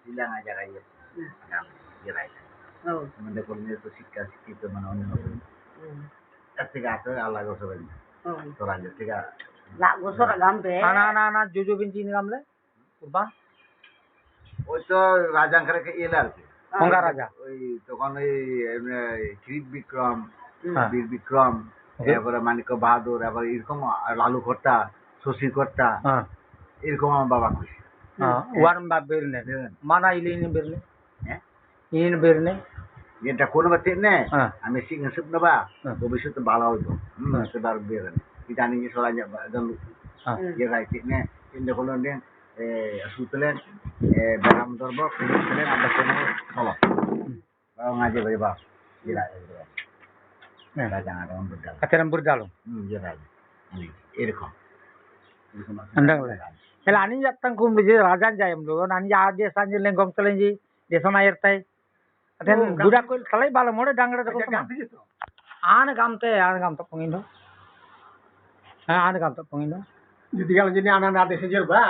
Bilang aja kayak kira Mende kolnya to sikka sikito mana onno tiga to ala gosoben to raja tiga La gosor gambe. Anak-anak Jojo Binti ini gamle? Kurban? ওই তো রাজাঙ্কারে এলে আর কি Ongkar raja. ওই তখন ওই কিরিট বিক্রম হ্যাঁ। বীর বিক্রম এরপরে মানিক বাহাদুর এবার এরকম লালু কর্তা শশী কর্তা এরকম আমার বাবা খুশি Warm bab birne. Mana ini birne? হ্যাঁ Ini birne? এটা কোনো বাতে নে হ্যাঁ। আমি সিং সুপ নেবা হ্যাঁ। ভবিষ্যতে ভালো হইতো সেবার বের ইদানিং সরাই জানু যে রাইতে নে ইন্দে হলো নে সুতলেন বেরাম ধরব ফিনিশলেন আমরা কোনো হলো ngaji bari ba gila raja ada on berdal Kataran burdalo. যে রাজা এরকম Andang le. Ela ani jatang kum biji rajan jayam lo. Ani aja sanjil lenggong telenji. Desa mayar tay. Aten budak kul salai bala mode dangre ko sama. An gamte pengindo. An gamte pengindo. Jadi kalau jadi anak-anak desa jerba.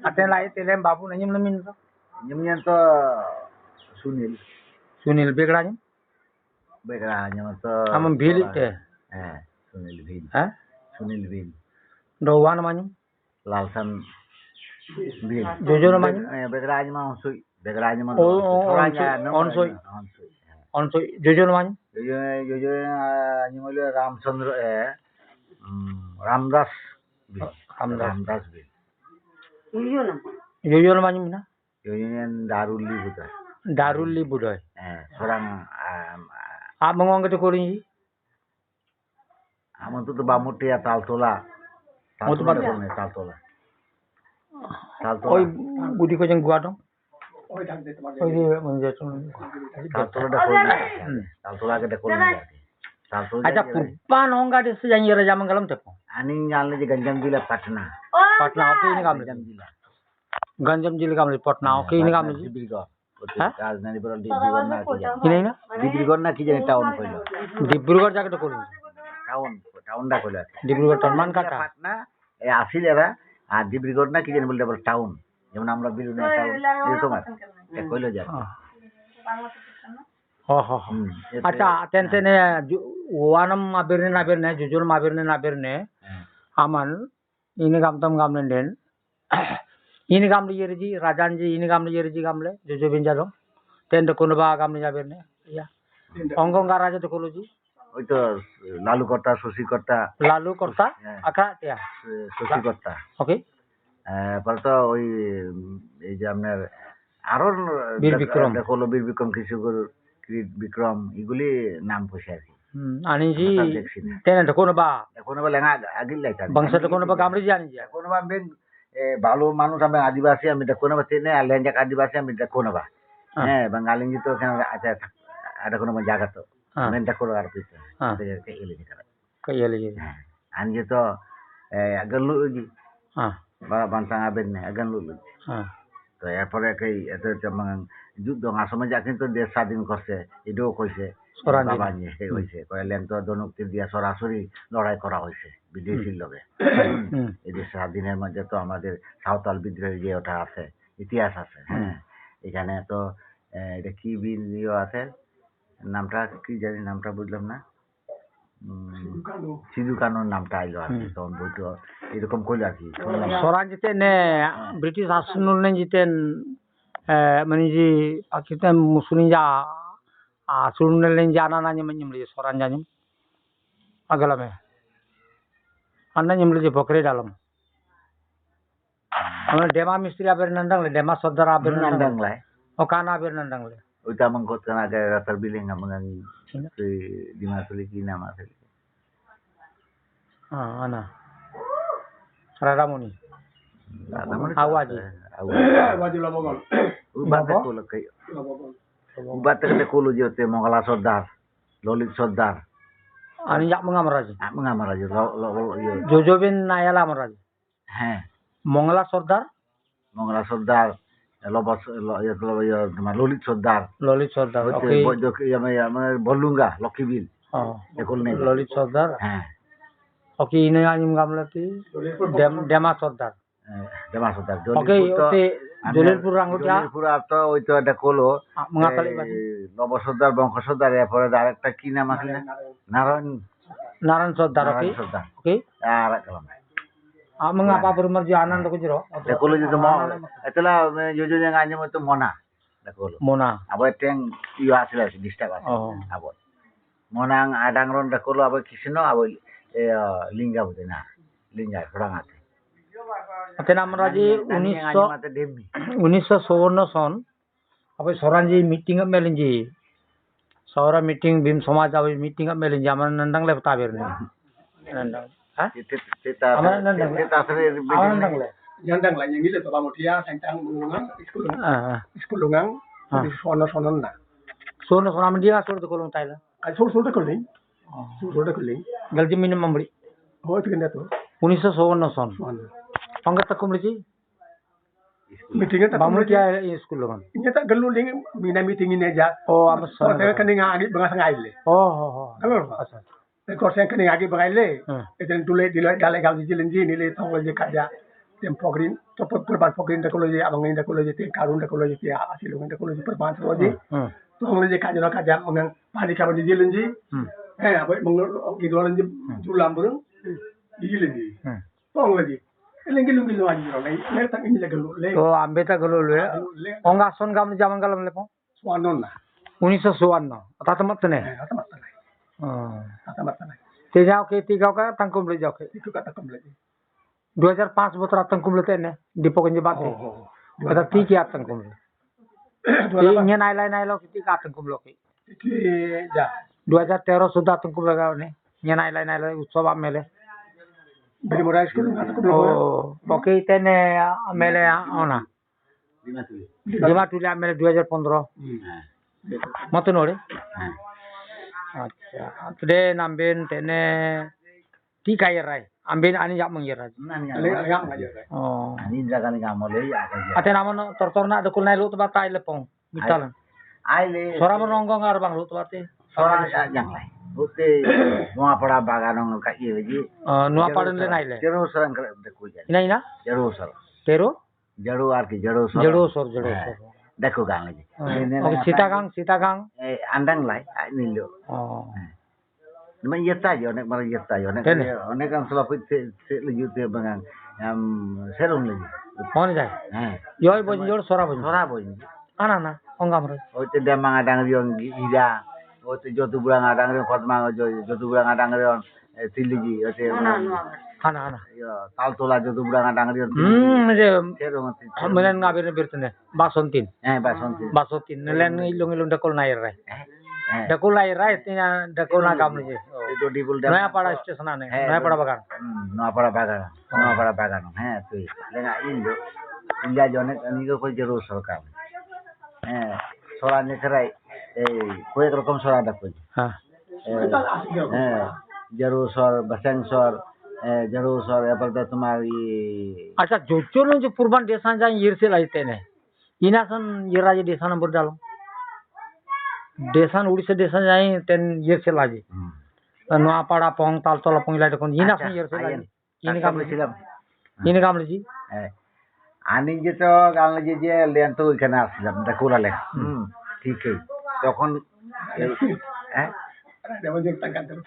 Aten lai telem babu nanyim lemin to. nyemnya to Sunil begranya. begranya to Amam bhil te. sunil bhil Ha? sunil bhil Dowan manyu. lalsan bhil Jojo manyu. begranya mah onsui begranya mah onsui. Onsui Jojo manyu. Jojo nyimole Ramchandra Ramdas bhil Ramdas bhil Iyo na. Jojo manyu mina. Jojo darulli buta Darulli budoy. seorang Mengong ke kurinji. আমার তো Bamutia Taltala Taltala Oi budi ko jeng gua dong. Oy dak de tomar. Oi di menjatun. তালতলাটা করবে তালতলাকে করবে Taltala Aja kurban hongga di sejang yara jaman galam tepo. ani nyalne je ganjam jila patna Patna oke ini gamle. ganjam jila Ganjam jili gamle Patna oke ini gamle. Dibrugarh হ্যাঁ? রাজধানী বড় ডিব্রুগড় না কি জানি Ini na? Dibrugarh না কি জানি টাউন কইলো Dibrugarh jaga to kurinji. টাউনটা কইলো Dibrugarh Tanman kata. পাটনা এই আসিল এরা আর ডিব্রুগড় না কি জানি বলতে বড় টাউন যেমন আমরা বিরুনে টাউন এরকম আছে কইলো যা Ho. Acha tensene wanam abirne jujur mabirne aman ini gamtam gamlen den. Ini gamle yerji rajanji ini gamle yerji gamle jojo binja dong. Tende kono ba gamle jabirne. Ya. Ongong garaja to koloji. ওই তো লালু কর্তা শশী কর্তা Lalu korta akra ya. Shashi কর্তা Oke. পরে তো ওই এই যে আপনার আরো বীর বিক্রম। দেখলো বীর বিক্রম কিশোর কিরিট বিক্রম এগুলি নাম বসে আছে Ani ji দেখছি না tene to kono ba এখন আবার লেঙা আগিল লাইতা bangsa to kono ba gamle jani ja. এখন আবার বেন ভালো মানুষ আমি আদিবাসী আমি দেখো না তেনে আর লেঞ্জাক আদিবাসী আমি দেখো না বা হ্যাঁ বাঙালি তো আচ্ছা ada কোনো জায়গা তো মেন দেখো আর পিছে দেখে এলে যেটা Kaya lagi. anjir to agak lu lagi Ah. bantang aben nih agak lu Ah. তো এরপরে এটা যুদ্ধ আসামে যা কিন্তু দেশ স্বাধীন করছে এটাও কইছে বাবা নিয়ে হয়েছে কইলেন তো জনপ্তি দিয়া সরাসরি লড়াই করা হয়েছে বিদেশির লগে এই দেশ স্বাধীনের মধ্যে তো আমাদের সাঁওতাল বিদ্রোহের যে ওটা আছে ইতিহাস আছে হ্যাঁ এখানে তো এটা কি বিদ্রোহ আছে নামটা কি জানি নামটা বুঝলাম না সিধু কানুর নামটা আইলো আর কি তখন বইতো এরকম কইলো আর কি Soran jiten British Arsenal nen jiten menji akiten musunin ja Arsenal nen jana nanya menyem li soran janyum agalame anna nyem li bokre dalam amar dema mistri aber nandang le dema sodar aber nandang lai okana aber nandang le ওইটা আমার করতে না আগে রাতার billing আমার সেই ডিমাসলি কি নাম আছে ana Radamuni Awaji Wajib lomogol. Ubate kolo kay Ubate kay kolo jote Mongala Sordar Lolit Sordar ani jak mengamaraji mengamar aja Jojo bin Nayala amaraji হ্যাঁ Mongala Sordar Mongala Sordar লবস ললিত সর্দার Lolit Sordar আমার বলুঙ্গা লক্ষ্মীবিল এখন নেই Lolit Sordar হ্যাঁ Oke ini anyum gamla ti Dema Sordar Dema Sordar Oke oke Jalilpur Rangutia Jalilpur আর তো ওই তো এটা কলো মঙ্গাতালি বাজি নবসর্দার বংশসর্দার এরপরে আরেকটা কি নাম আসলে নারায়ণ নারায়ণ সর্দার ওকে নারায়ণ সর্দার oke R kalam mga paparumar ji anand ko jiro da kolo ju mo etla jojo yang anje mo to mona da kolo mona abo teng iyo asila distak ase oh abo monang adangron da kolo abo kisino abo lingga budena lingga kurang ate aten আমরা যে mate demmi 1954 সন আবার সরানজি meeting এ মেলেন জি Saura meeting Bhim সমাজ আবার meeting এ মেলেন জি আমরা নন্দাং লে বতা বের নন্দাং হ্যাঁ আমরা নন্দাং আমরা নন্দাং লে Nyandang lah yang itu Bapak Mutia tentang lungang iskul lungang di sono na. সোন সোনা আমি দিয়া সর কলম তাইলা Ay sul de kuling. Sul de kuling. Golgi minimum বড়ি Oh itu kan itu. 1954 সন Sono. পঙ্গত কমলি Meeting ta বামুন কি স্কুল লগন Inya tak geluling mina meeting ini aja. oh am So saya kan nga agi bangas ngaile. oh ho ho Halo. আচ্ছা Ko saya kan agi bangaile. Hmm. Itu dulu di gale gal di jilen ji nilai tongol je kaja. Tem progrin to perban progrin da kolo je abang ini da kolo je te karun da kolo je te asilung da kolo je perban so je. Tongol je kaja kaja mengang pali ka di jilen ji. Apa mengang gitu orang je julam burung di jilen ji. Tongol je. Lengki lungki lu aja orang lain tak ini lagi lu leng. তো আম্বেতা গলো লয়ে অঙ্গা আসন গাম জামান গালাম লেপো Swanon lah. 1954 তা তো মত নে Kata mata lah. Kata mata lah. তে যাও কে তি গাও কা তংকুম লে যাও কে Itu kata kembali. 2005 বছর তংকুম লে নে দীপক গঞ্জি বাতে এটা তি কি তংকুম লে তি ইnye নাইলা কি তি কা তংকুম লো কে Itu ya. 2013 সুদা তংকুম লাগাও নে ইnye নাইলা উৎসব মেলে Beri moral school kata kembali. ও ওকে তেনে মেলে ওনা জমা তুলে মেলে 2015 মত নোরে আচ্ছা তুলে নামবেন তেনে কি কায়ের রাই আম্বেন আনি যাব মঙ্গের রাজ Leng ayam aja. ও ani jaga ni gamole ya kaja আতে নামন তরতর না দকুল নাই লুত বা তাইলে পং মিটাল aile সরাম রঙ্গং আর বাং লুত বাতে sora yang lain Bukti mua pada baganong ka iya ji. নোয়া পাড়েন লে নাইলে Jero sarang kare dekho ja. ইনাই না Jero sar. তেরো Jero ar ki jero sar. জেড়ো সর Dekho gang lagi. ওকে সীতাগাং Andang lai nilo. ও Naman yeta yo nek mar yeta yo nek Kene? onek kan selapit se laju te bangang serong lagi. মনে যায় Eh. ইয় বজি জোড় সরা বজি Sora boy. আনা না অঙ্গাম রে O te demang adang rion ida. O te jotu bulang adang rion khotma jotu bulang adang rion tiliji o te Ano, ano. আনা আনা yo tal tola jotu bulang adang rion. যে Serong মেলেন গাবির বেরতনে বাসন্তিন basonti. বাসন্তিন নেলেন ইলং দেখল নাই রাই Eh. দেখল নাই রাই তিনা দেখল না গাম যে Itu di Bulda. Nayapara station আনে নয়াপাড়া বাগান Nuapara bagan. Tuh. Lenga indo. India jone ini ko jero sorkam. Sorane kerai. Kue rokom sora ada kue. হ্যাঁ Jero sor, baseng sor, jero sor apa tuh tumari. আচ্ছা জোচল যে পূর্বান দেশান যাই ইরসে লাইতে নে ইনাসন ইরাজে দেশান বর ডালো দেশান উড়িষ্যা দেশান যাই তেন ইরসে লাগে নোয়াপাড়া পং তালতলা পং লাইতে কোন ইনাসন ইরসে লাগে ইনি কাম ছিলাম. ইনি কাম লিজি আমি যেটা গান লাগে যে লেন তো ওইখানে আসছিলাম দেখুলালে ঠিক তখন Ada banyak tangkan terus.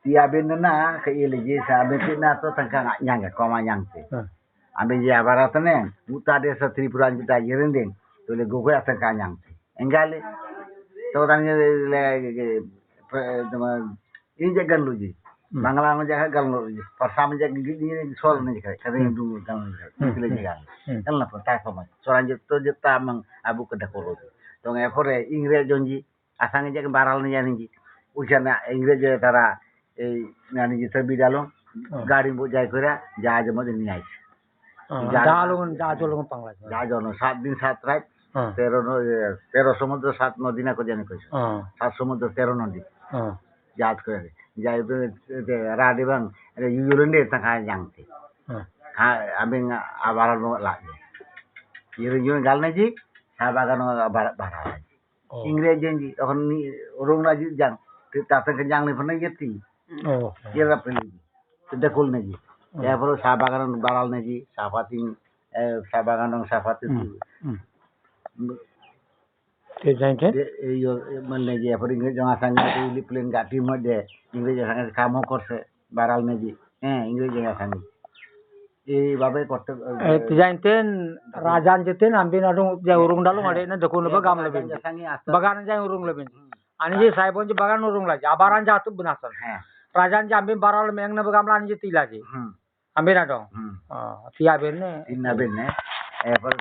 Tiabin na kay iligi sabi na to tangka nyang ko ma nyang te ambe je abarat ne uta de sa Tripura kita yerending to le gogo ata ka nyang te engale to dan le ini jagan lu ji bangla ma jaga gal lu ji pasam jaga ni sol ni ka kada ndu gal ni le jaga kan la ta ko ma soran je to je ta mang abu ka dakolo to nge pore ingre jonji asang jaga baral ni jani ji উঠানে ইংরেজি তারা এই মানে যে ছবি ডালো গাড়ি বোঝাই করে জাহাজের মধ্যে নিয়ে আসে জাহাজ পাংলা জাহাজ 7 দিন 7 রাত 13 সমুদ্র 7 নদী না কোজানি কইছে 7 সমুদ্র 13 নদী জাহাজ করে যাই রাডি বাং ইউরোন্ডে টাকা জানতে আমি আবার লাগে ইউরোন গাল নাজি চা বাগানো বাড়া ইংরেজি তখন রংরাজি জান তাতে জাং নি ফনে গেতি এরা পেলি দেখুল নাজি এরপরে চা বাগান বাড়াল নাজি চা পাতি sa bagan ng sapat itu. Te jainte. Iyo মানে যে এরপর ইংরেজ সঙ্গে এই প্লেন গাটির মধ্যে ইংরেজ সঙ্গে কামও করছে বারাল মেজি ইংরেজ সঙ্গে এইভাবে করতে te jainten rajan jeten ambin adung ja urung dalu ngade na dekun ba gam lebin bagan ja urung lebin ani je saibon je bagan urung laji abaran ja tu benasan rajan ja ambin baral meng na bagam lan je tilaji ambin adong ti abin ne তিন না Ben এরপর